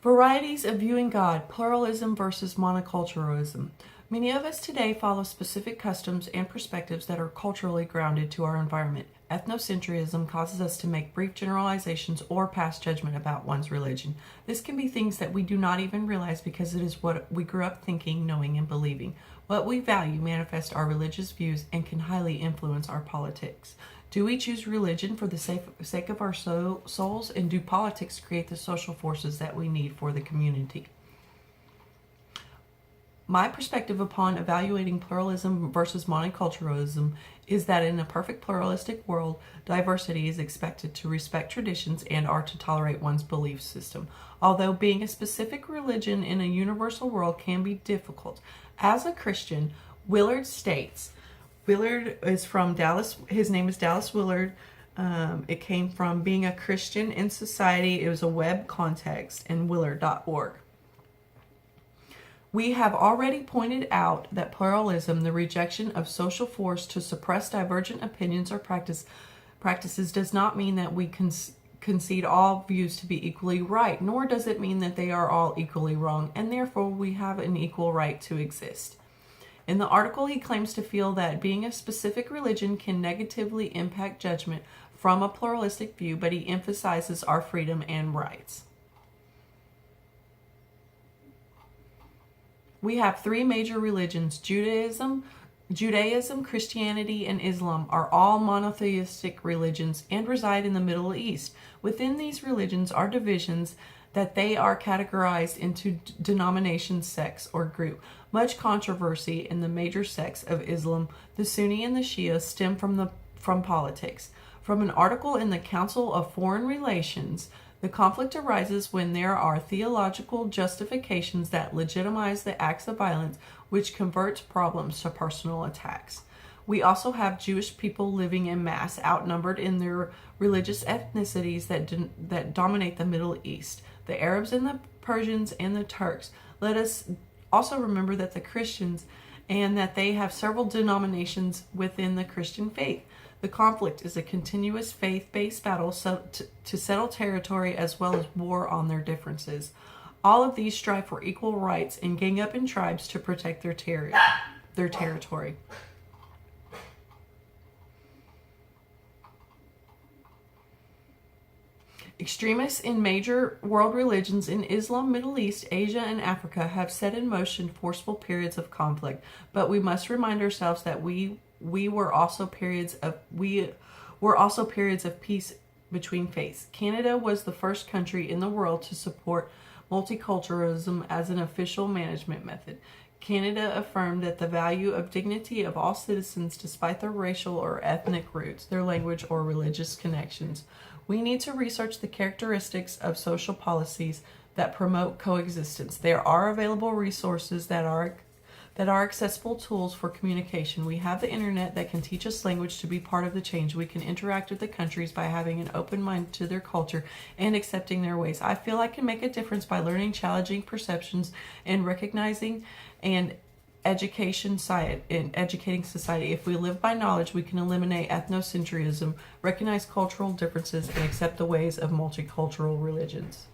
Varieties of viewing God, pluralism versus monoculturalism. Many of us today follow specific customs and perspectives that are culturally grounded to our environment. Ethnocentrism causes us to make brief generalizations or pass judgment about one's religion. This can be things that we do not even realize because it is what we grew up thinking, knowing, and believing. What we value manifests our religious views and can highly influence our politics. Do we choose religion for the sake of our souls, and do politics create the social forces that we need for the community? My perspective upon evaluating pluralism versus monoculturalism is that in a perfect pluralistic world, diversity is expected to respect traditions and are to tolerate one's belief system. Although being a specific religion in a universal world can be difficult. As a Christian, Willard states, Willard is from Dallas. His name is Dallas Willard. It came from being a Christian in society. It was a web context in willard.org. We have already pointed out that pluralism, the rejection of social force to suppress divergent opinions or practices, does not mean that we concede all views to be equally right, nor does it mean that they are all equally wrong, and therefore we have an equal right to exist. In the article, he claims to feel that being a specific religion can negatively impact judgment from a pluralistic view, but he emphasizes our freedom and rights. We have three major religions: Judaism, Christianity, and Islam are all monotheistic religions and reside in the Middle East. Within these religions are divisions that they are categorized into denomination, sects, or group. Much controversy in the major sects of Islam, the Sunni and the Shia, stem from politics. From an article in the Council of Foreign Relations, the conflict arises when there are theological justifications that legitimize the acts of violence, which converts problems to personal attacks. We also have Jewish people living in mass, outnumbered in their religious ethnicities that dominate the Middle East: the Arabs and the Persians and the Turks. Let us also remember that the Christians, and that they have several denominations within the Christian faith. The conflict is a continuous faith-based battle to settle territory as well as war on their differences. All of these strive for equal rights and gang up in tribes to protect their territory. Extremists in major world religions in Islam, Middle East, Asia, and Africa have set in motion forceful periods of conflict, but we must remind ourselves that we were also periods of peace between faiths. Canada was the first country in the world to support multiculturalism as an official management method. Canada affirmed that the value of dignity of all citizens despite their racial or ethnic roots, their language, or religious connections. We need to research the characteristics of social policies that promote coexistence. There are available resources that are accessible tools for communication. We have the internet that can teach us language to be part of the change. We can interact with the countries by having an open mind to their culture and accepting their ways. I feel I can make a difference by learning challenging perceptions and recognizing and educating society. If we live by knowledge, we can eliminate ethnocentrism, recognize cultural differences, and accept the ways of multicultural religions.